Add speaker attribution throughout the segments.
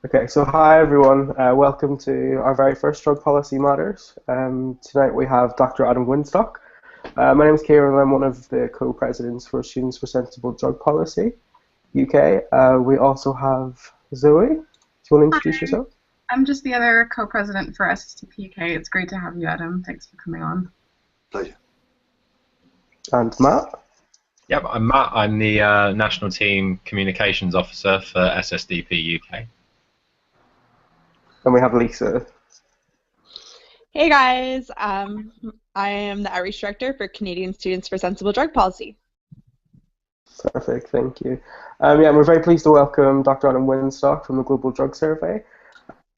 Speaker 1: Okay, so hi everyone. Welcome to our very first Drug Policy Matters. Tonight we have Dr. Adam Winstock. My name is Ciarán and I'm one of the co-presidents for Students for Sensible Drug Policy UK. We also have Zoe. Do you want to introduce
Speaker 2: Hi,
Speaker 1: yourself?
Speaker 2: I'm just the other co-president for SSDP UK. It's great to have you, Adam. Thanks for coming on.
Speaker 3: Pleasure.
Speaker 1: And Matt.
Speaker 4: Yep, I'm Matt. I'm the National Team Communications Officer for SSDP UK.
Speaker 1: And we have Lisa.
Speaker 5: Hey guys, I am the Outreach Director for Canadian Students for Sensible Drug Policy.
Speaker 1: Perfect, thank you. We're very pleased to welcome Dr. Adam Winstock from the Global Drug Survey.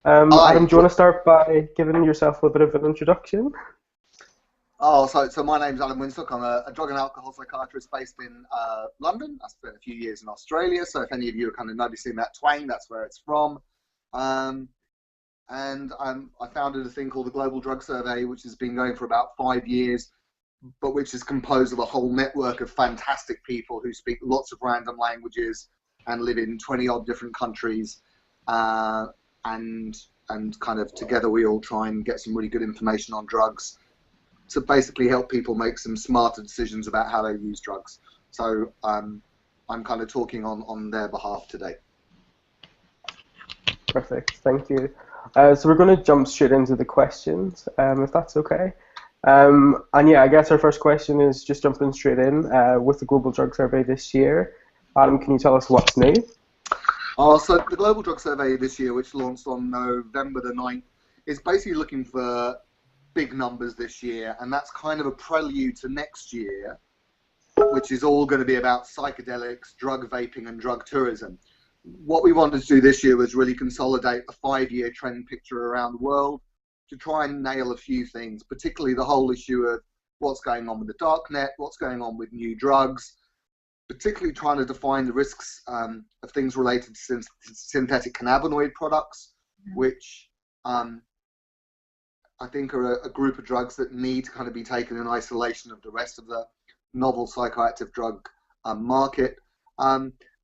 Speaker 1: Adam, do you want to start by giving yourself a bit of an introduction?
Speaker 3: So my name's Adam Winstock. I'm a drug and alcohol psychiatrist based in London. I spent a few years in Australia, so if any of you are kind of noticing that twang, that's where it's from. I founded a thing called the Global Drug Survey, which has been going for about 5 years, but which is composed of a whole network of fantastic people who speak lots of random languages and live in 20-odd different countries. And kind of together we all try and get some really good information on drugs to basically help people make some smarter decisions about how they use drugs. So I'm kind of talking on their behalf today.
Speaker 1: Perfect, thank you. So we're going to jump straight into the questions, if that's okay. I guess our first question is just jumping straight in with the Global Drug Survey this year. Adam, can you tell us what's new?
Speaker 3: So the Global Drug Survey this year, which launched on November the 9th, is basically looking for big numbers this year, and that's kind of a prelude to next year, which is all going to be about psychedelics, drug vaping, and drug tourism. What we wanted to do this year was really consolidate a 5-year trend picture around the world to try and nail a few things, particularly the whole issue of what's going on with the Darknet, what's going on with new drugs, particularly trying to define the risks of things related to synthetic cannabinoid products, which I think are a group of drugs that need to kind of be taken in isolation of the rest of the novel psychoactive drug market.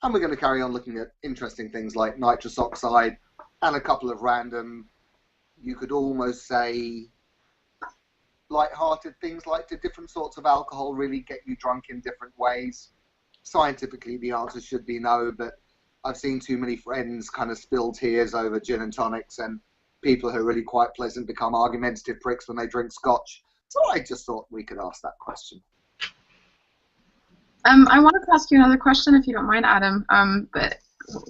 Speaker 3: And we're going to carry on looking at interesting things like nitrous oxide and a couple of random, you could almost say, light-hearted things like, do different sorts of alcohol really get you drunk in different ways? Scientifically, the answer should be no, but I've seen too many friends kind of spill tears over gin and tonics, and people who are really quite pleasant become argumentative pricks when they drink scotch. So I just thought we could ask that question.
Speaker 2: I wanted to ask you another question, if you don't mind, Adam, but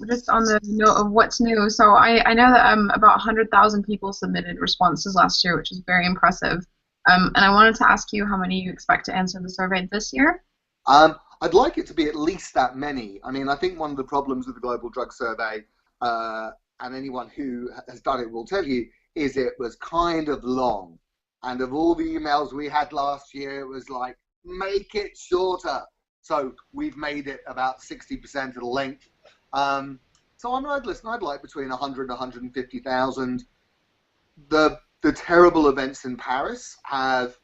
Speaker 2: just on the note of what's new. So I know that about 100,000 people submitted responses last year, which is very impressive. And I wanted to ask you how many you expect to answer the survey this year?
Speaker 3: I'd like it to be at least that many. I mean, I think one of the problems with the Global Drug Survey, and anyone who has done it will tell you, is it was kind of long. And of all the emails we had last year, it was like, make it shorter. So we've made it about 60% of the length. So I'd like between 100 and 150,000. The terrible events in Paris have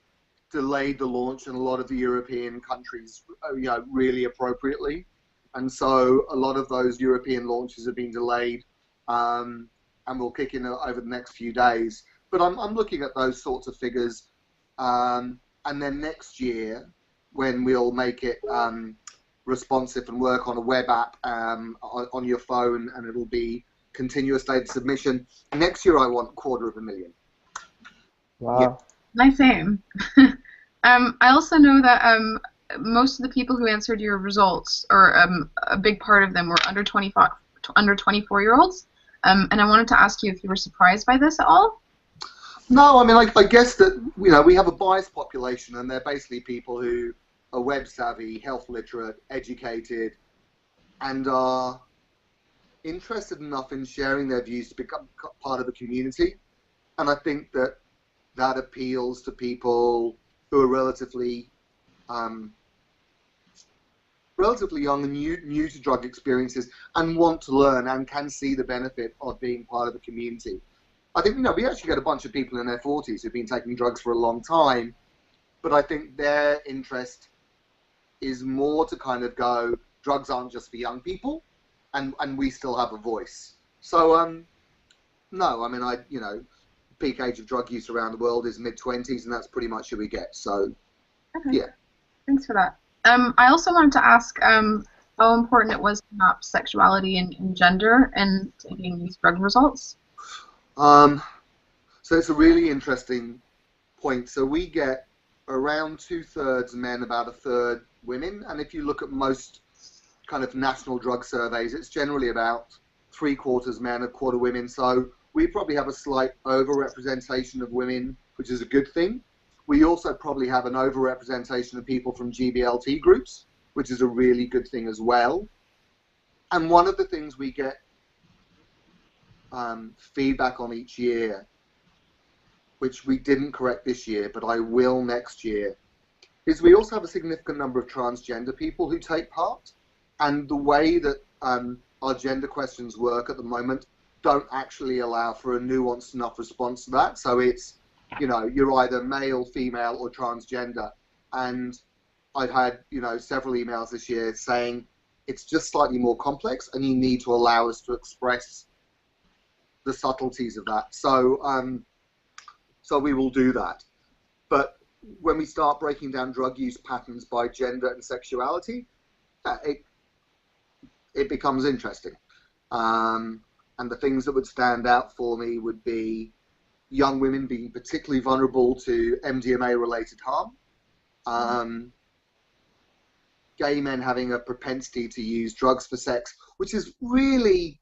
Speaker 3: delayed the launch in a lot of the European countries, really appropriately. And so a lot of those European launches have been delayed, and will kick in over the next few days. But I'm looking at those sorts of figures. And then next year, when we'll make it responsive and work on a web app on your phone, and it'll be continuous data submission. Next year, I want 250,000.
Speaker 1: Wow.
Speaker 3: Yeah.
Speaker 2: Nice aim. I also know that most of the people who answered your results, or a big part of them, were under 24-year-olds. And I wanted to ask you if you were surprised by this at all?
Speaker 3: No, I mean, I guess that, we have a biased population, and they're basically people who are web savvy, health literate, educated, and are interested enough in sharing their views to become part of the community. And I think that appeals to people who are relatively young and new to drug experiences and want to learn and can see the benefit of being part of the community. I think, we actually get a bunch of people in their 40s who've been taking drugs for a long time, but I think their interest is more to kind of go, drugs aren't just for young people, and we still have a voice. So no, I mean, you know, peak age of drug use around the world is mid-20s, and that's pretty much who we get. So,
Speaker 2: Okay.
Speaker 3: yeah.
Speaker 2: Thanks for that. I also wanted to ask how important it was to map sexuality and gender in taking these drug results.
Speaker 3: So it's a really interesting point. So we get around 2/3 men, about 1/3 women, and if you look at most kind of national drug surveys, it's generally about 3/4 men, 1/4 women. So we probably have a slight overrepresentation of women, which is a good thing. We also probably have an overrepresentation of people from GBLT groups, which is a really good thing as well. And one of the things we get feedback on each year, which we didn't correct this year, but I will next year, is we also have a significant number of transgender people who take part. And the way that our gender questions work at the moment don't actually allow for a nuanced enough response to that. So it's, you know, you're either male, female, or transgender. And I've had, you know, several emails this year saying it's just slightly more complex and you need to allow us to express the subtleties of that. So, so we will do that. But when we start breaking down drug use patterns by gender and sexuality, it becomes interesting. And the things that would stand out for me would be young women being particularly vulnerable to MDMA-related harm, gay men having a propensity to use drugs for sex, which is really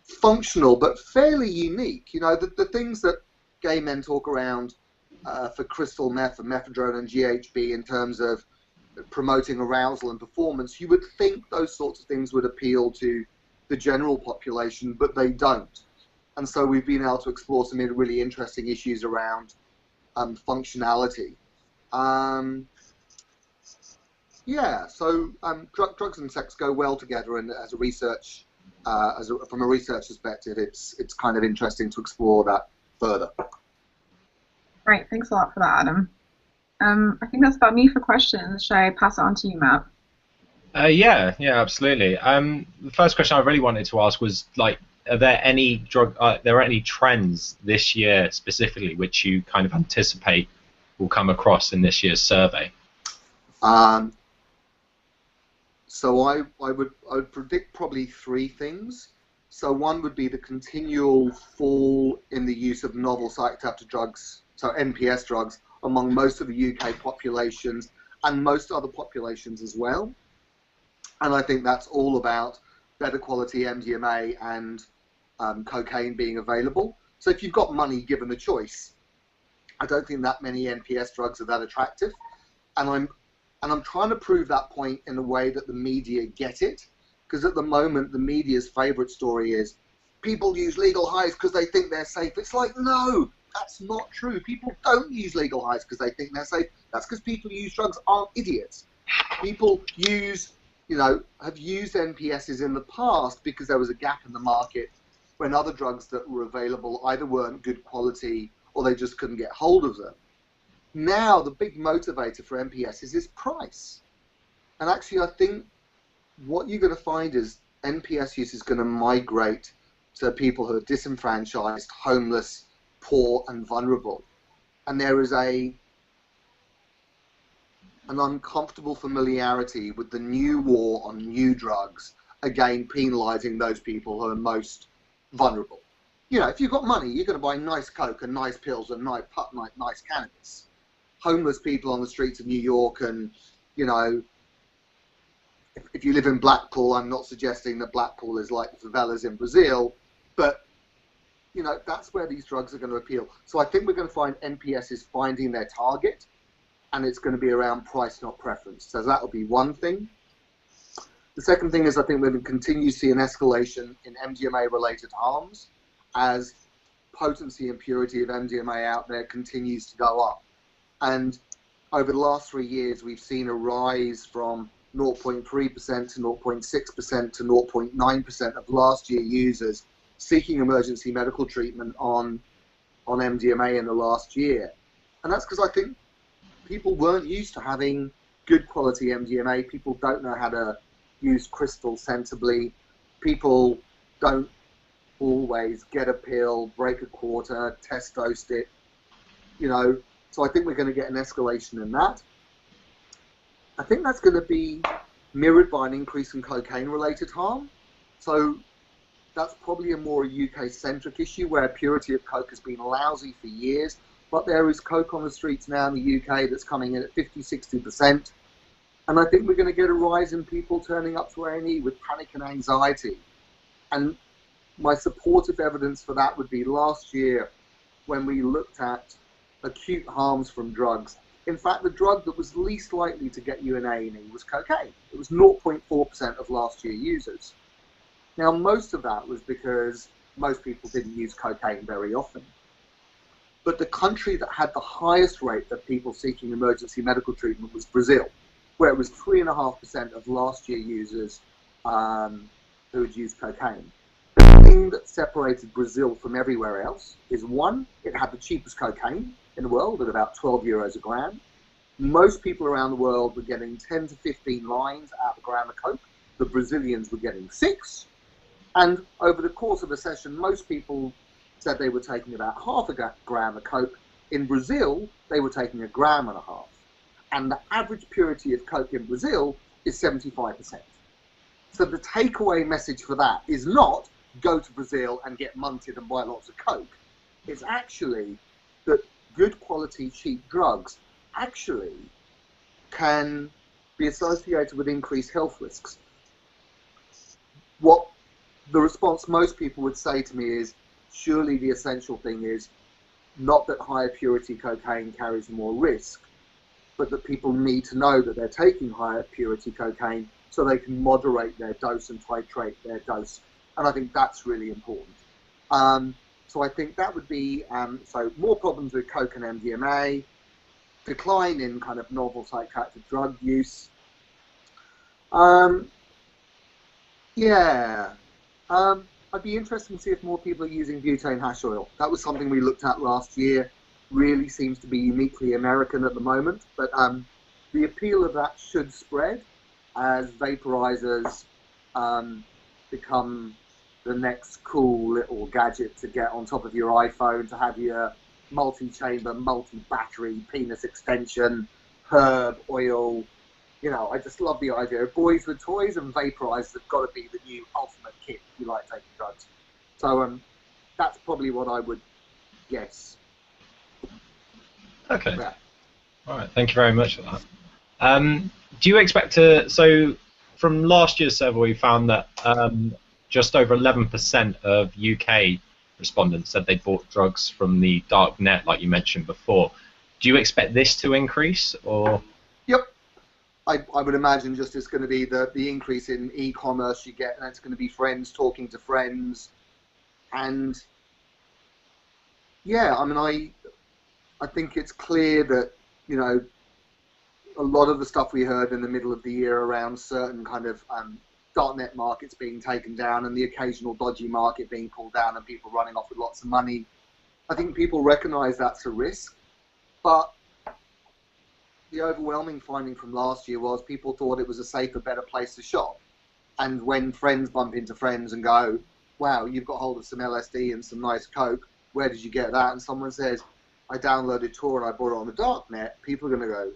Speaker 3: functional but fairly unique. You know, the things that gay men talk around for crystal meth and mephedrone and GHB in terms of promoting arousal and performance, you would think those sorts of things would appeal to the general population, but they don't. And so we've been able to explore some really interesting issues around functionality. Yeah, so drugs and sex go well together, and as a research, from a research perspective, it's kind of interesting to explore that further.
Speaker 2: Right, thanks a lot for that, Adam. I think that's about me for questions. Should I pass it on to you, Matt?
Speaker 4: Yeah, absolutely. The first question I really wanted to ask was, like, are there any trends this year specifically which you kind of anticipate will come across in this year's survey?
Speaker 3: So I would predict probably 3 things. So one would be the continual fall in the use of novel psychoactive drugs, so NPS drugs, among most of the UK populations and most other populations as well. And I think that's all about better quality MDMA and cocaine being available. So if you've got money given the choice, I don't think that many NPS drugs are that attractive. And I'm trying to prove that point in a way that the media get it, because at the moment the media's favorite story is people use legal highs because they think they're safe. It's like, no, that's not true. People don't use legal highs because they think they're safe. That's because people who use drugs aren't idiots. People use, you know, have used NPSs in the past because there was a gap in the market when other drugs that were available either weren't good quality or they just couldn't get hold of them. Now the big motivator for NPSs is price. And actually I think what you're going to find is NPS use is going to migrate to people who are disenfranchised, homeless, poor and vulnerable. And there is an uncomfortable familiarity with the new war on new drugs, again penalising those people who are most vulnerable. You know, if you've got money, you're going to buy nice coke and nice pills and nice cannabis. Homeless people on the streets of New York, and, you know, if you live in Blackpool, I'm not suggesting that Blackpool is like the favelas in Brazil, but, you know, that's where these drugs are going to appeal. So I think we're going to find NPSs finding their target, and it's going to be around price, not preference. So that will be one thing. The second thing is I think we're going to continue to see an escalation in MDMA-related harms as potency and purity of MDMA out there continues to go up. And over the last 3 years, we've seen a rise from 0.3% to 0.6% to 0.9% of last year users seeking emergency medical treatment on MDMA in the last year. And that's because I think people weren't used to having good quality MDMA. People don't know how to use crystal sensibly. People don't always get a pill, break a quarter, test dosed it, you know. So I think we're going to get an escalation in that. I think that's going to be mirrored by an increase in cocaine-related harm. So that's probably a more UK-centric issue where purity of coke has been lousy for years, but there is coke on the streets now in the UK that's coming in at 50–60%. And I think we're going to get a rise in people turning up to A&E with panic and anxiety. And my supportive evidence for that would be last year when we looked at acute harms from drugs. In fact, the drug that was least likely to get you an A&E was cocaine. It was 0.4% of last year users. Now, most of that was because most people didn't use cocaine very often. But the country that had the highest rate of people seeking emergency medical treatment was Brazil, where it was 3.5% of last year users who had used cocaine. The thing that separated Brazil from everywhere else is, one, it had the cheapest cocaine in the world at about 12 euros a gram. Most people around the world were getting 10 to 15 lines out of a gram of coke. The Brazilians were getting 6. And over the course of a session, most people said they were taking about half a gram of coke. In Brazil, they were taking 1.5 grams. And the average purity of coke in Brazil is 75%. So the takeaway message for that is not go to Brazil and get munted and buy lots of coke. It's actually that good quality, cheap drugs actually can be associated with increased health risks. What the response most people would say to me is, surely the essential thing is not that higher purity cocaine carries more risk, but that people need to know that they're taking higher purity cocaine so they can moderate their dose and titrate their dose. And I think that's really important. So I think that would be, so more problems with coke and MDMA, decline in kind of novel psychoactive drug use. I'd be interested to see if more people are using butane hash oil. That was something we looked at last year. Really seems to be uniquely American at the moment, but the appeal of that should spread as vaporizers become the next cool little gadget to get on top of your iPhone, to have your multi-chamber, multi-battery, penis extension, herb, oil. You know, I just love the idea of boys with toys, and vaporizers have got to be the new ultimate kit if you like taking drugs. So that's probably what I would guess.
Speaker 4: Okay.
Speaker 3: Yeah.
Speaker 4: All right. Thank you very much for that. Do you expect to? So, from last year's survey, we found that just over 11% of UK respondents said they bought drugs from the Darknet, like you mentioned before. Do you expect this to increase, or?
Speaker 3: Yep. I would imagine just it's going to be the increase in e-commerce you get, and it's going to be friends talking to friends. And yeah, I mean, I think it's clear that, you know, a lot of the stuff we heard in the middle of the year around certain kind of Darknet markets being taken down and the occasional dodgy market being pulled down and people running off with lots of money, I think people recognize that's a risk. But the overwhelming finding from last year was people thought it was a safer, better place to shop. And when friends bump into friends and go, wow, you've got hold of some LSD and some nice coke, where did you get that? And someone says, I downloaded Tor and I bought it on the Darknet, people are going to go,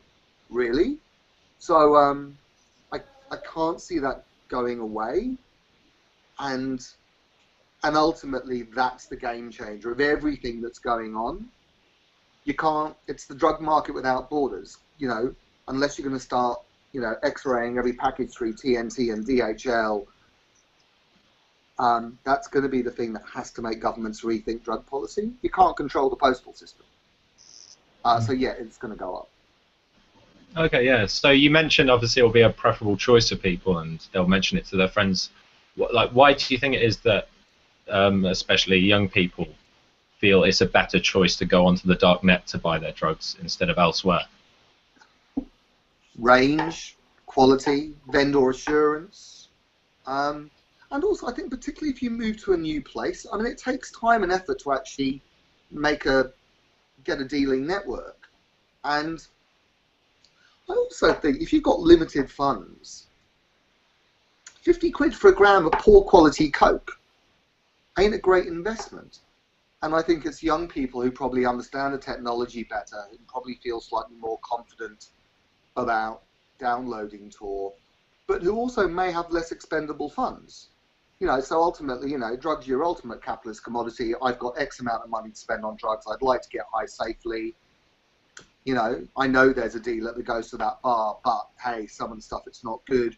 Speaker 3: really? So I can't see that going away. And ultimately, that's the game changer of everything that's going on. You can't, it's the drug market without borders, you know, unless you're going to start, you know, x-raying every package through TNT and DHL. That's going to be the thing that has to make governments rethink drug policy. You can't control the postal system. So yeah, it's going to go up.
Speaker 4: Okay, yeah. So you mentioned obviously it'll be a preferable choice for people, and they'll mention it to their friends. Like, why do you think it is that, especially young people, feel it's a better choice to go onto the Darknet to buy their drugs instead of elsewhere?
Speaker 3: Range, quality, vendor assurance, and also I think particularly if you move to a new place, I mean, it takes time and effort to actually get a dealing network. And I also think if you've got limited funds, 50 quid for a gram of poor quality coke, ain't a great investment. And I think it's young people who probably understand the technology better, who probably feel slightly more confident about downloading Tor, but who also may have less expendable funds. So ultimately, drugs are your ultimate capitalist commodity. I've got X amount of money to spend on drugs. I'd like to get high safely. I know there's a dealer that goes to that bar, but hey, some of the stuff, it's not good.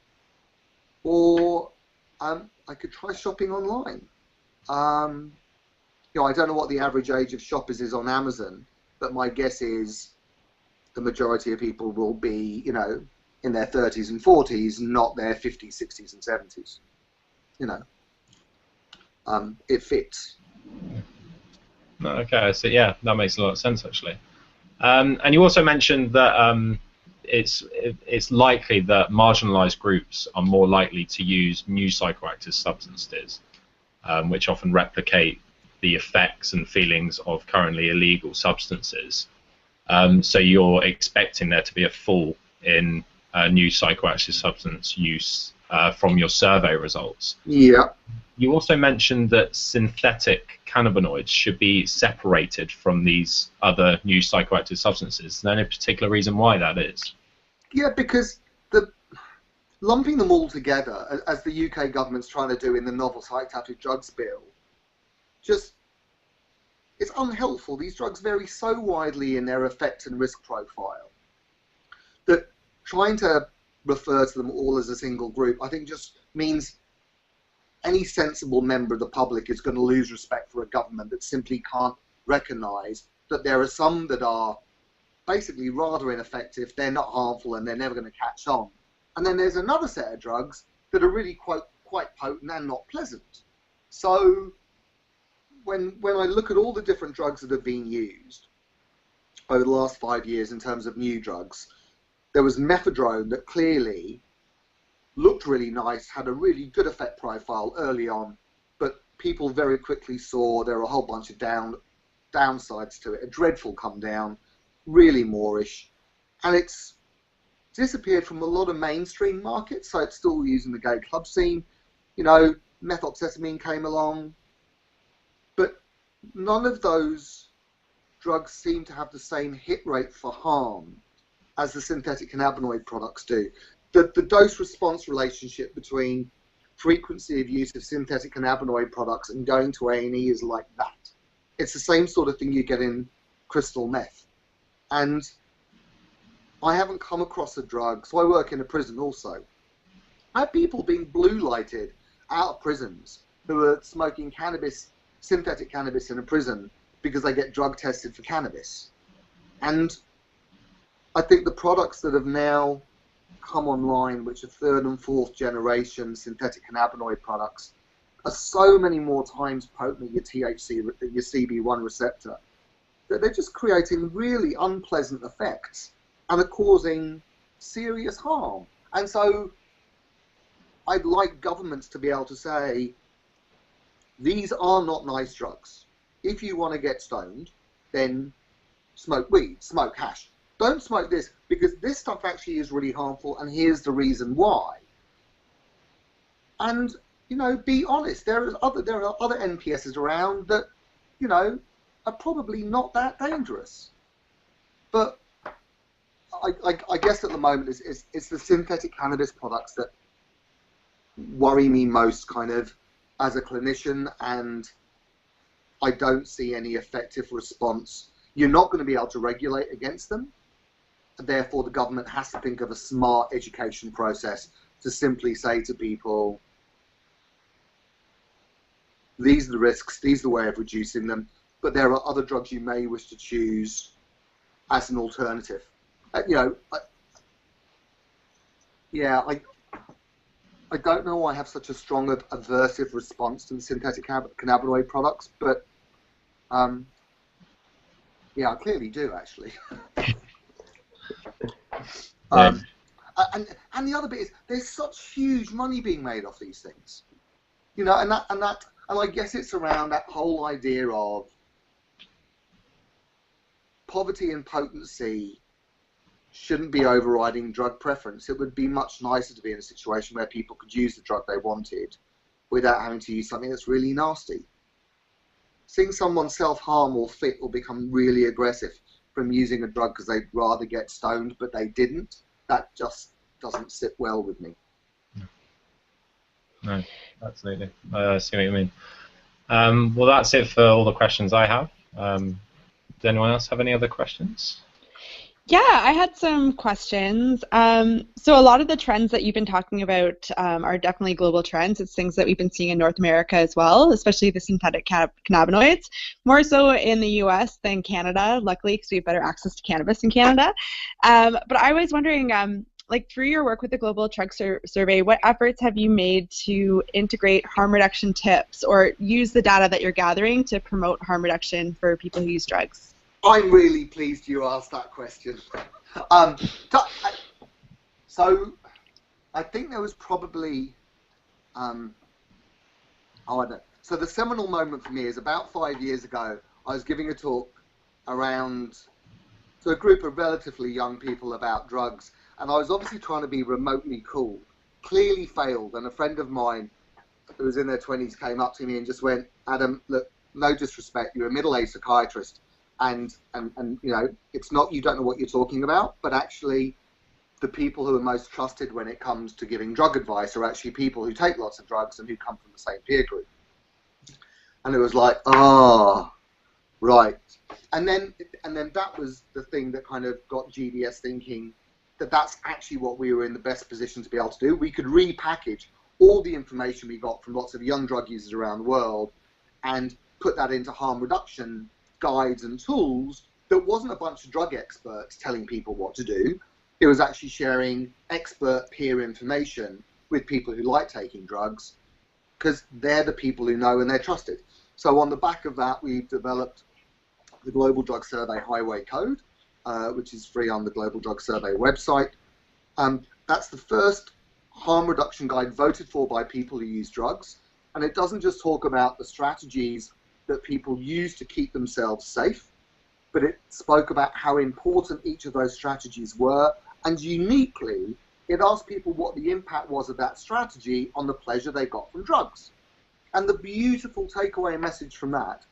Speaker 3: Or I could try shopping online. I don't know what the average age of shoppers is on Amazon, but my guess is the majority of people will be, in their 30s and 40s, not their 50s, 60s, and 70s. It fits.
Speaker 4: Okay, so yeah, that makes a lot of sense actually. And you also mentioned that it's likely that marginalised groups are more likely to use new psychoactive substances, which often replicate the effects and feelings of currently illegal substances. So you're expecting there to be a fall in new psychoactive substance use from your survey results.
Speaker 3: Yeah.
Speaker 4: You also mentioned that synthetic cannabinoids should be separated from these other new psychoactive substances. Is there any particular reason why that is?
Speaker 3: Yeah, because lumping them all together, as the UK government's trying to do in the novel psychoactive drugs bill, it's unhelpful. These drugs vary so widely in their effect and risk profile that trying to refer to them all as a single group, I think, just means any sensible member of the public is going to lose respect for a government that simply can't recognise that there are some that are basically rather ineffective, they're not harmful, and they're never going to catch on. And then there's another set of drugs that are really quite potent and not pleasant. So when I look at all the different drugs that have been used over the last 5 years in terms of new drugs, there was methadone that clearly looked really nice, had a really good effect profile early on, but people very quickly saw there were a whole bunch of downsides to it, a dreadful come down, really moreish, and it's disappeared from a lot of mainstream markets, so it's still using the gay club scene. Methoxetamine came along, but none of those drugs seem to have the same hit rate for harm as the synthetic cannabinoid products do. The dose-response relationship between frequency of use of synthetic cannabinoid products and going to A&E is like that. It's the same sort of thing you get in crystal meth. And I haven't come across a drug, so I work in a prison also. I have people being blue lighted out of prisons who are smoking cannabis, synthetic cannabis in a prison because they get drug tested for cannabis. And I think the products that have now come online, which are third and fourth generation synthetic cannabinoid products, are so many more times potent than your THC, your CB1 receptor, that they're just creating really unpleasant effects and are causing serious harm. And so I'd like governments to be able to say, these are not nice drugs. If you want to get stoned, then smoke weed, smoke hash. Don't smoke this, because this stuff actually is really harmful, and here's the reason why. And, be honest. There are other NPSs around that, are probably not that dangerous. But I guess at the moment it's the synthetic cannabis products that worry me most, kind of, as a clinician, and I don't see any effective response. You're not going to be able to regulate against them. Therefore, the government has to think of a smart education process to simply say to people, these are the risks, these are the way of reducing them, but there are other drugs you may wish to choose as an alternative. I don't know why I have such a strong aversive response to the synthetic cannabinoid products, but I clearly do, actually. And the other bit is there's such huge money being made off these things, and I guess it's around that whole idea of poverty and potency shouldn't be overriding drug preference. It would be much nicer to be in a situation where people could use the drug they wanted without having to use something that's really nasty. seeing someone self-harm or fit or become really aggressive from using a drug because they'd rather get stoned but they didn't, that just doesn't sit well with me.
Speaker 4: No, absolutely. I see what you mean. Well, that's it for all the questions I have. Does anyone else have any other questions?
Speaker 5: Yeah, I had some questions. So a lot of the trends that you've been talking about are definitely global trends. It's things that we've been seeing in North America as well, especially the synthetic cannabinoids, more so in the US than Canada, luckily, because we have better access to cannabis in Canada. But I was wondering, like through your work with the Global Drug Survey, what efforts have you made to integrate harm reduction tips or use the data that you're gathering to promote harm reduction for people who use drugs?
Speaker 3: I'm really pleased you asked that question. So I think there was probably, so the seminal moment for me is about 5 years ago. I was giving a talk around to a group of relatively young people about drugs, and I was obviously trying to be remotely cool. Clearly failed, and a friend of mine who was in their 20s came up to me and just went, "Adam, look, no disrespect, you're a middle-aged psychiatrist. And you know, it's not you don't know what you're talking about, but actually the people who are most trusted when it comes to giving drug advice are actually people who take lots of drugs and who come from the same peer group." And it was like, oh, right. And then that was the thing that kind of got GDS thinking that that's actually what we were in the best position to be able to do. We could repackage all the information we got from lots of young drug users around the world and put that into harm reduction guides and tools that wasn't a bunch of drug experts telling people what to do. It was actually sharing expert peer information with people who like taking drugs because they're the people who know and they're trusted. So on the back of that, we've developed the Global Drug Survey Highway Code, which is free on the Global Drug Survey website. That's the first harm reduction guide voted for by people who use drugs. And it doesn't just talk about the strategies that people use to keep themselves safe, but it spoke about how important each of those strategies were, and uniquely, it asked people what the impact was of that strategy on the pleasure they got from drugs. And the beautiful takeaway message from that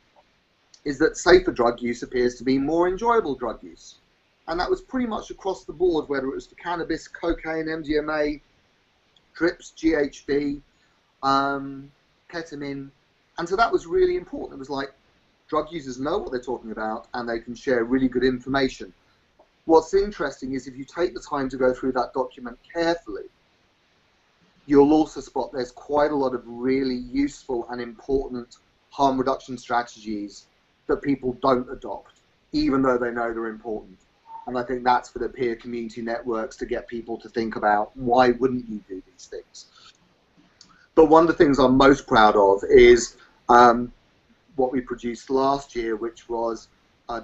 Speaker 3: is that safer drug use appears to be more enjoyable drug use. And that was pretty much across the board, whether it was for cannabis, cocaine, MDMA, trips, GHB, ketamine. And so that was really important. It was like drug users know what they're talking about and they can share really good information. What's interesting is if you take the time to go through that document carefully, you'll also spot there's quite a lot of really useful and important harm reduction strategies that people don't adopt, even though they know they're important. And I think that's for the peer community networks to get people to think about why wouldn't you do these things. But one of the things I'm most proud of is what we produced last year, which was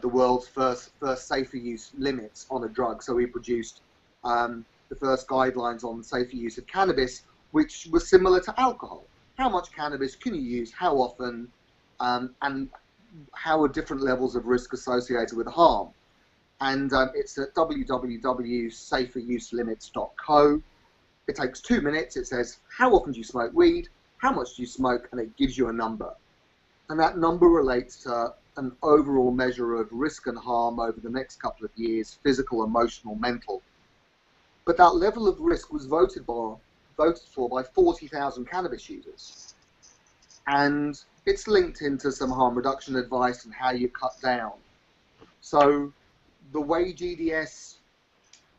Speaker 3: the world's first safer use limits on a drug. So we produced the first guidelines on safer use of cannabis, which was similar to alcohol. How much cannabis can you use, how often, and how are different levels of risk associated with harm. And it's at www.saferuselimits.co. It takes 2 minutes. It says, how often do you smoke weed? How much do you smoke? And it gives you a number. And that number relates to an overall measure of risk and harm over the next couple of years, physical, emotional, mental. But that level of risk was voted for by 40,000 cannabis users. And it's linked into some harm reduction advice and how you cut down. So the way GDS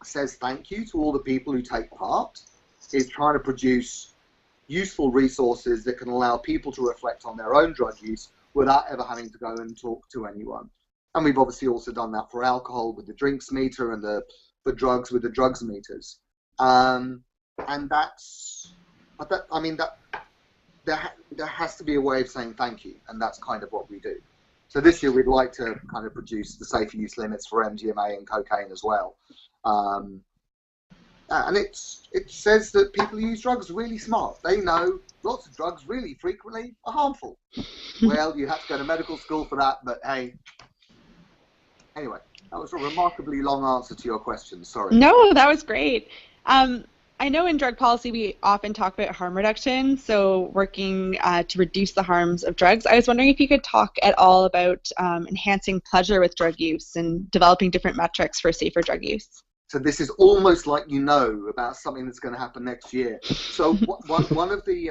Speaker 3: says thank you to all the people who take part is trying to produce useful resources that can allow people to reflect on their own drug use without ever having to go and talk to anyone. And we've obviously also done that for alcohol with the drinks meter and the drugs with the drugs meters. And that's, I mean, there has to be a way of saying thank you, and that's kind of what we do. So this year we'd like to kind of produce the safer use limits for MDMA and cocaine as well. And it says that people who use drugs are really smart. They know lots of drugs really frequently are harmful. Well, you have to go to medical school for that, but hey. Anyway, that was a remarkably long answer to your question. Sorry.
Speaker 5: No, that was great. I know in drug policy we often talk about harm reduction, so working to reduce the harms of drugs. I was wondering if you could talk at all about enhancing pleasure with drug use and developing different metrics for safer drug use.
Speaker 3: So this is almost like you know about something that's going to happen next year. So one of the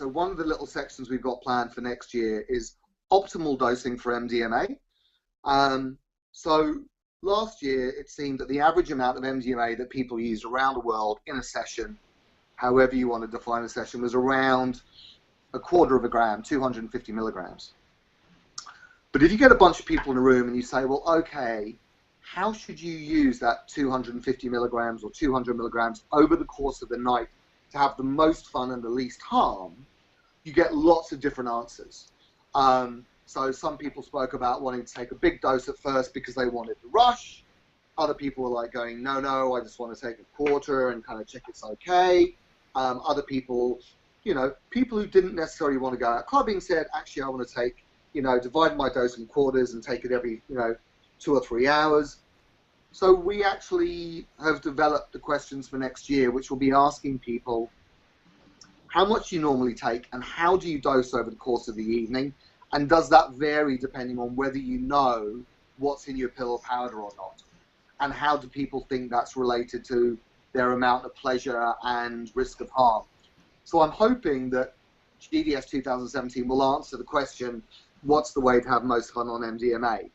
Speaker 3: one of the little sections we've got planned for next year is optimal dosing for MDMA. So last year, it seemed that the average amount of MDMA that people used around the world in a session, however you want to define a session, was around 1/4 gram, 250 milligrams. But if you get a bunch of people in a room and you say, well, okay, how should you use that 250 milligrams or 200 milligrams over the course of the night to have the most fun and the least harm, you get lots of different answers. So some people spoke about wanting to take a big dose at first because they wanted the rush. Other people were like going, no, I just want to take 1/4 and kind of check it's okay. Other people, people who didn't necessarily want to go out clubbing said, actually, I want to take, divide my dose in quarters and take it every, 2 or 3 hours. So we actually have developed the questions for next year, which will be asking people how much you normally take and how do you dose over the course of the evening. And does that vary depending on whether you know what's in your pill or powder or not? And how do people think that's related to their amount of pleasure and risk of harm? So I'm hoping that GDS 2017 will answer the question, what's the way to have most fun on MDMA?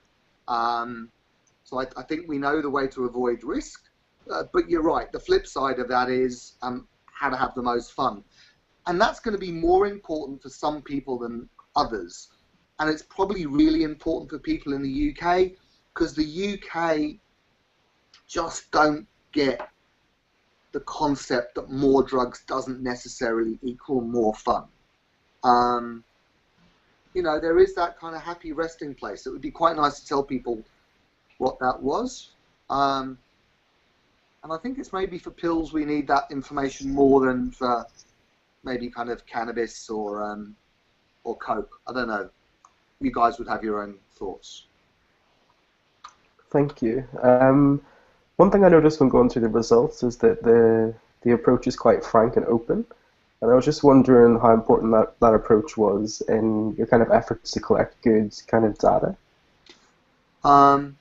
Speaker 3: So I think we know the way to avoid risk, but you're right. The flip side of that is how to have the most fun. And that's going to be more important for some people than others. And it's probably really important for people in the UK because the UK just don't get the concept that more drugs doesn't necessarily equal more fun. There is that kind of happy resting place. It would be quite nice to tell people what that was. And I think it's maybe for pills we need that information more than for maybe kind of cannabis or coke. I don't know. You guys would have your own thoughts.
Speaker 1: Thank you. One thing I noticed when going through the results is that the approach is quite frank and open. And I was just wondering how important that approach was in your kind of efforts to collect good kind of data.
Speaker 3: And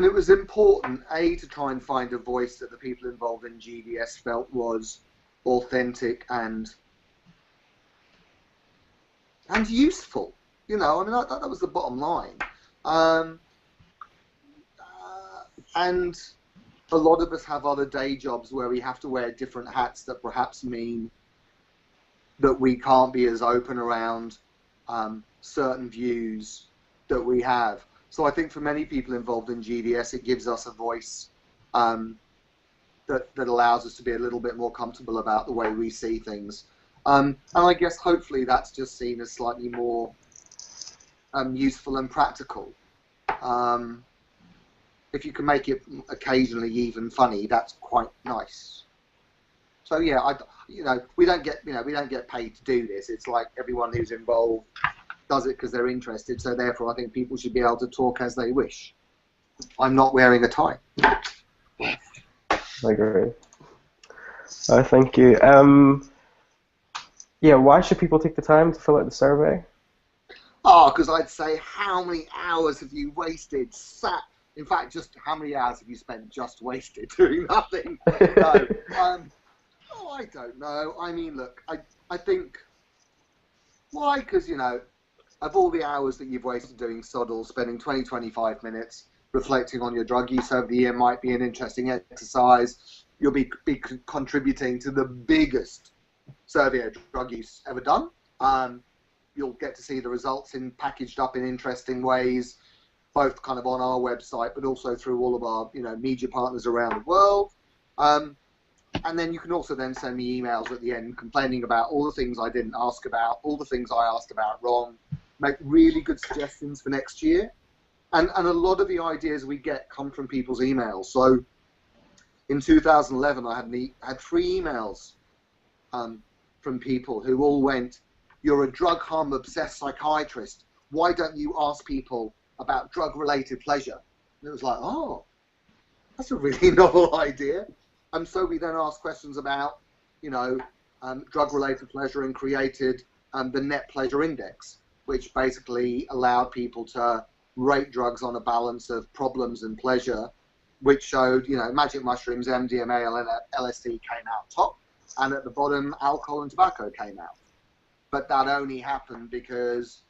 Speaker 3: it was important, to try and find a voice that the people involved in GDS felt was authentic and useful. That was the bottom line. And a lot of us have other day jobs where we have to wear different hats that perhaps mean that we can't be as open around certain views that we have. So I think for many people involved in GDS, it gives us a voice that allows us to be a little bit more comfortable about the way we see things. And I guess hopefully that's just seen as slightly more useful and practical. If you can make it occasionally even funny, that's quite nice. So yeah, we don't get paid to do this. It's like everyone who's involved does it because they're interested. So therefore, I think people should be able to talk as they wish. I'm not wearing a tie.
Speaker 1: I agree. Thank you. Yeah, why should people take the time to fill out the survey?
Speaker 3: Because I'd say, how many hours have you wasted sat? In fact, just how many hours have you spent just wasted doing nothing? No. I don't know. I mean, look, I think, why? Because, of all the hours that you've wasted doing SODL, spending 20-25 minutes reflecting on your drug use over the year might be an interesting exercise. You'll be contributing to the biggest survey of drug use ever done. You'll get to see the results packaged up in interesting ways, both kind of on our website, but also through all of our media partners around the world. And then you can also then send me emails at the end complaining about all the things I didn't ask about, all the things I asked about wrong, make really good suggestions for next year. And a lot of the ideas we get come from people's emails. So in 2011, I had 3 emails from people who all went, "You're a drug harm obsessed psychiatrist. Why don't you ask people about drug-related pleasure?" And it was like, oh, that's a really novel idea. And so we then asked questions about, you know, drug-related pleasure, and created the net pleasure index, which basically allowed people to rate drugs on a balance of problems and pleasure, which showed, you know, magic mushrooms, MDMA, and LSD came out top, and at the bottom, alcohol and tobacco came out. But that only happened because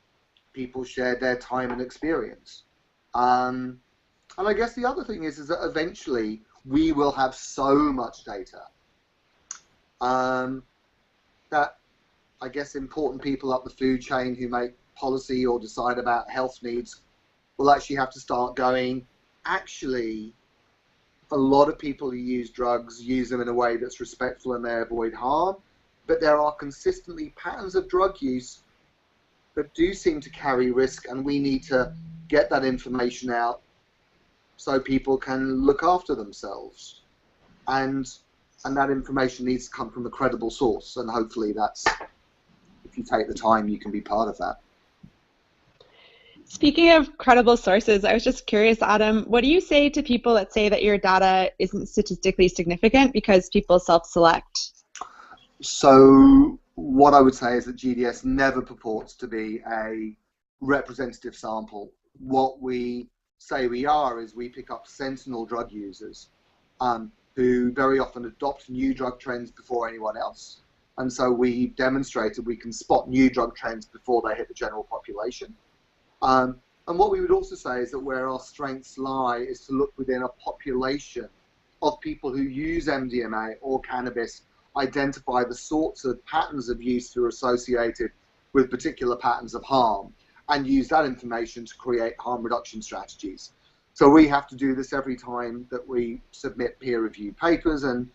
Speaker 3: people shared their time and experience. And I guess the other thing is that eventually we will have so much data that I guess important people up the food chain who make policy or decide about health needs will actually have to start going, actually, a lot of people who use drugs use them in a way that's respectful and they avoid harm, but there are consistently patterns of drug use that do seem to carry risk, and we need to get that information out so people can look after themselves. And that information needs to come from a credible source, and hopefully that's, if you take the time, you can be part of that.
Speaker 5: Speaking of credible sources, I was just curious, Adam, what do you say to people that say that your data isn't statistically significant because people self-select?
Speaker 3: So what I would say is that GDS never purports to be a representative sample. What we say we are is we pick up sentinel drug users who very often adopt new drug trends before anyone else. And so we demonstrated we can spot new drug trends before they hit the general population. And what we would also say is that where our strengths lie is to look within a population of people who use MDMA or cannabis, identify the sorts of patterns of use that are associated with particular patterns of harm, and use that information to create harm reduction strategies. So we have to do this every time that we submit peer-reviewed papers, and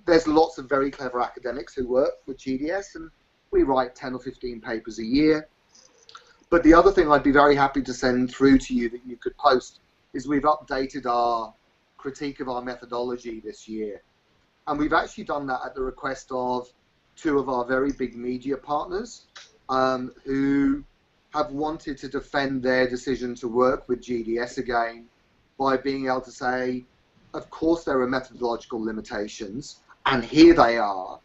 Speaker 3: there's lots of very clever academics who work with GDS, and we write 10 or 15 papers a year. But the other thing I'd be very happy to send through to you that you could post is we've updated our critique of our methodology this year. And we've actually done that at the request of two of our very big media partners who have wanted to defend their decision to work with GDS again by being able to say, of course there are methodological limitations, and here they are,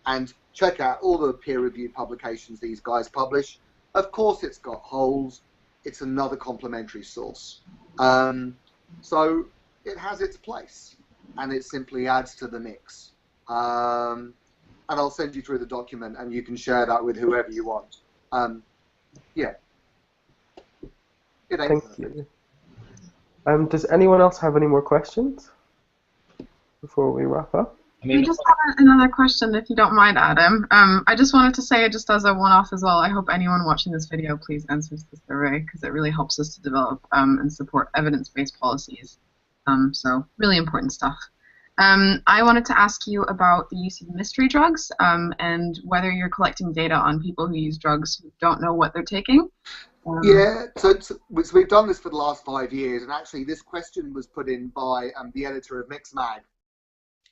Speaker 3: and check out all the peer-reviewed publications these guys publish. Of course it's got holes, it's another complementary source. So it has its place, and it simply adds to the mix. And I'll send you through the document, and you can share that with whoever you want. Yeah.
Speaker 1: Thank you. Does anyone else have any more questions before we wrap up?
Speaker 2: We just have another question, if you don't mind, Adam. I just wanted to say, just as a one-off as well, I hope anyone watching this video please answers the survey, because it really helps us to develop and support evidence-based policies. So really important stuff. I wanted to ask you about the use of mystery drugs and whether you're collecting data on people who use drugs who don't know what they're taking.
Speaker 3: Yeah, so we've done this for the last 5 years, and actually this question was put in by the editor of Mixmag,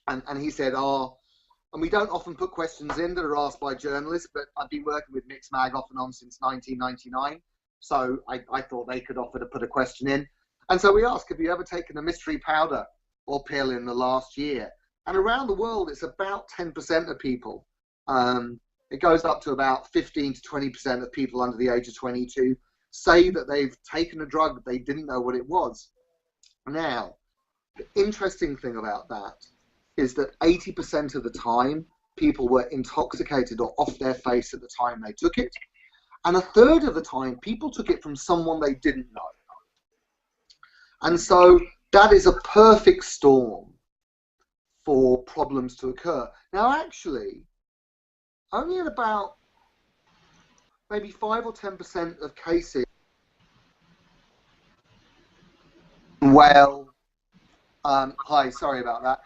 Speaker 3: and he said, and we don't often put questions in that are asked by journalists, but I've been working with Mixmag off and on since 1999, so I thought they could offer to put a question in. And so we asked, have you ever taken a mystery powder or pill in the last year? And around the world, it's about 10% of people. It goes up to about 15 to 20% of people under the age of 22 say that they've taken a drug they didn't know what it was. Now, the interesting thing about that is that 80% of the time, people were intoxicated or off their face at the time they took it. And a third of the time, people took it from someone they didn't know. And so that is a perfect storm for problems to occur. Now, actually, only in about maybe 5 or 10% of cases, hi, sorry about that.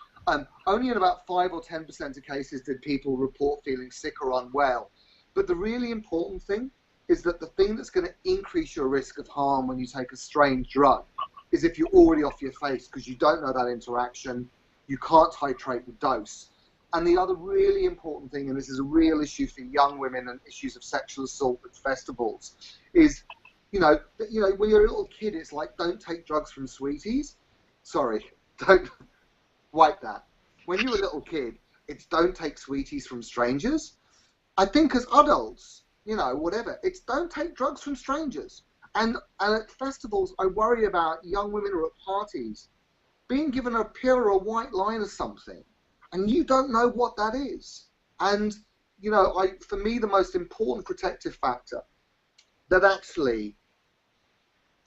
Speaker 3: Only in about 5 or 10% of cases did people report feeling sick or unwell. But the really important thing is that the thing that's going to increase your risk of harm when you take a strange drug is if you're already off your face because you don't know that interaction, you can't titrate the dose. And the other really important thing, and this is a real issue for young women and issues of sexual assault at festivals, is, you know, when you're a little kid, it's like, don't take drugs from sweeties. Sorry, don't wipe that. When you're a little kid, it's don't take sweeties from strangers. I think as adults, you know, whatever, it's don't take drugs from strangers. And at festivals, I worry about young women or at parties being given a pill or a white line or something, and you don't know what that is. And, you know, for me, the most important protective factor that actually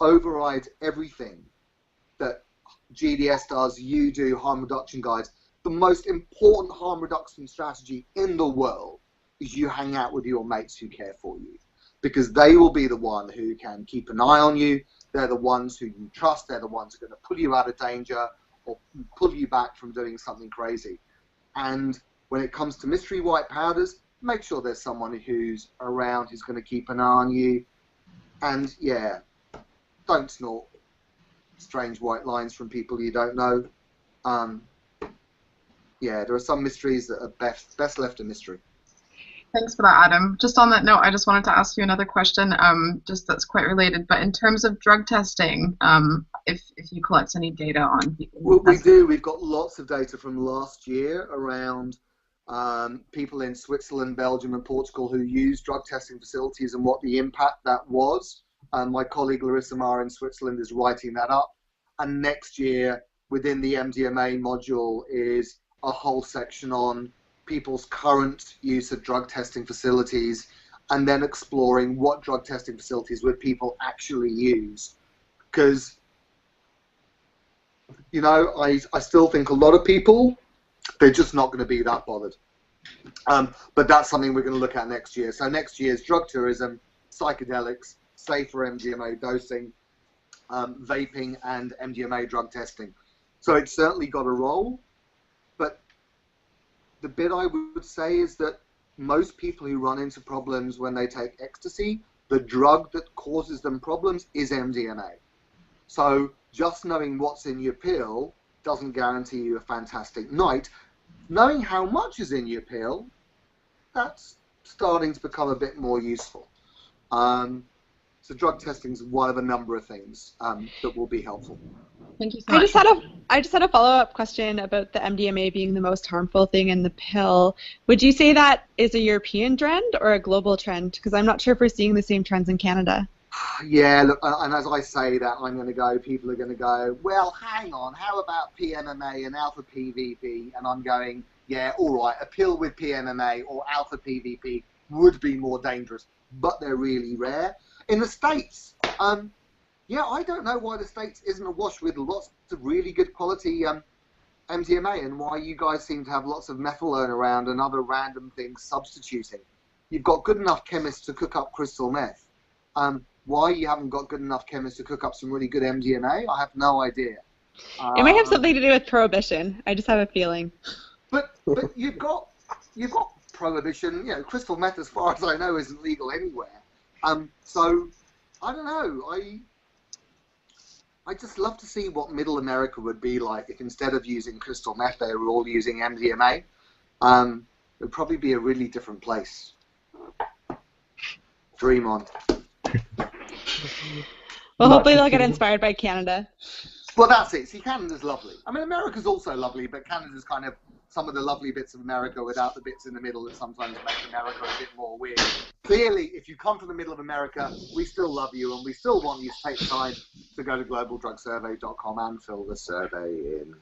Speaker 3: overrides everything that GDS does, you do, harm reduction guides, the most important harm reduction strategy in the world is you hang out with your mates who care for you, because they will be the one who can keep an eye on you. They're the ones who you trust. They're the ones who are going to pull you out of danger or pull you back from doing something crazy. And when it comes to mystery white powders, make sure there's someone who's around who's going to keep an eye on you. And yeah, don't snort strange white lines from people you don't know. Yeah, there are some mysteries that are best left a mystery.
Speaker 2: Thanks for that, Adam. Just on that note, I just wanted to ask you another question, just that's quite related. But in terms of drug testing, if you collect any data on people,
Speaker 3: well, we do. We've got lots of data from last year around people in Switzerland, Belgium, and Portugal who used drug testing facilities and what the impact that was. My colleague Larissa Marr in Switzerland is writing that up. And next year, within the MDMA module, is a whole section on people's current use of drug testing facilities, and then exploring what drug testing facilities would people actually use. Because, you know, I still think a lot of people, they're just not going to be that bothered. But that's something we're going to look at next year. So next year's drug tourism, psychedelics, safer MDMA dosing, vaping, and MDMA drug testing. So it's certainly got a role. But the bit I would say is that most people who run into problems when they take ecstasy, the drug that causes them problems is MDMA. So just knowing what's in your pill doesn't guarantee you a fantastic night. Knowing how much is in your pill, that's starting to become a bit more useful. So drug testing is one of a number of things that will be helpful.
Speaker 2: Thank you so much.
Speaker 5: I just had a follow-up question about the MDMA being the most harmful thing in the pill. Would you say that is a European trend or a global trend? Because I'm not sure if we're seeing the same trends in Canada.
Speaker 3: Yeah, look, and as I say that, I'm going to go, people are going to go, well, hang on, how about PMMA and alpha PVP? And I'm going, yeah, all right, a pill with PMMA or alpha PVP would be more dangerous, but they're really rare. In the States, yeah, I don't know why the States isn't awash with lots of really good quality MDMA, and why you guys seem to have lots of methylone around and other random things substituting. You've got good enough chemists to cook up crystal meth. Why you haven't got good enough chemists to cook up some really good MDMA, I have no idea.
Speaker 5: It might have something to do with prohibition. I just have a feeling. But
Speaker 3: you've got prohibition. You know, crystal meth, as far as I know, isn't legal anywhere. So I don't know. I just love to see what Middle America would be like if instead of using crystal meth, they were all using MDMA. It would probably be a really different place. Dream on.
Speaker 5: Well, hopefully they'll get inspired by Canada.
Speaker 3: Well, that's it. See, Canada's lovely. I mean, America's also lovely, but Canada's kind of some of the lovely bits of America without the bits in the middle that sometimes make America a bit more weird. Clearly, if you come from the middle of America, we still love you, and we still want you to take the time to go to globaldrugsurvey.com and fill the survey in.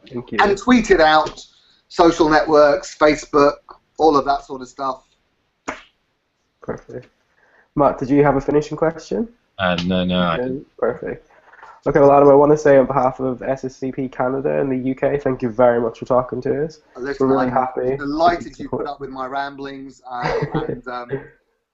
Speaker 1: Thank you.
Speaker 3: And tweet it out, social networks, Facebook, all of that sort of stuff.
Speaker 1: Perfect. Matt, did you have a finishing question?
Speaker 4: No, I didn't.
Speaker 1: Perfect. Okay, well, Adam, I want to say on behalf of SSDP Canada and the UK, thank you very much for talking to us.
Speaker 3: Listen,
Speaker 1: We're really happy.
Speaker 3: Delighted you put up with my ramblings, and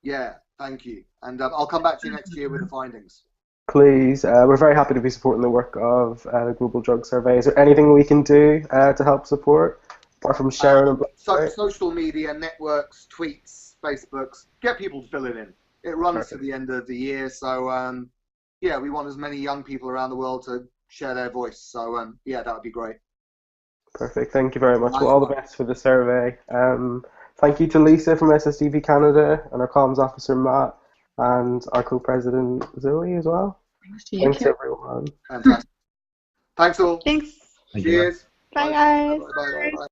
Speaker 3: yeah, thank you. And I'll come back to you next year with the findings.
Speaker 1: Please, we're very happy to be supporting the work of the Global Drug Survey. Is there anything we can do to help support, apart from sharing and
Speaker 3: social media, networks, tweets, Facebooks, get people to fill it in. It runs to the end of the year, so yeah, we want as many young people around the world to share their voice. So yeah, that would be great.
Speaker 1: Perfect. Thank you very much. Well, all the best for the survey. Thank you to Lisa from SSDP Canada and our comms officer Matt and our co-president Zoe as well.
Speaker 2: Thanks to you.
Speaker 1: Thanks everyone.
Speaker 3: Fantastic. Thanks all.
Speaker 5: Thanks.
Speaker 4: Thank you.
Speaker 3: Cheers.
Speaker 5: Bye, guys.
Speaker 3: Bye.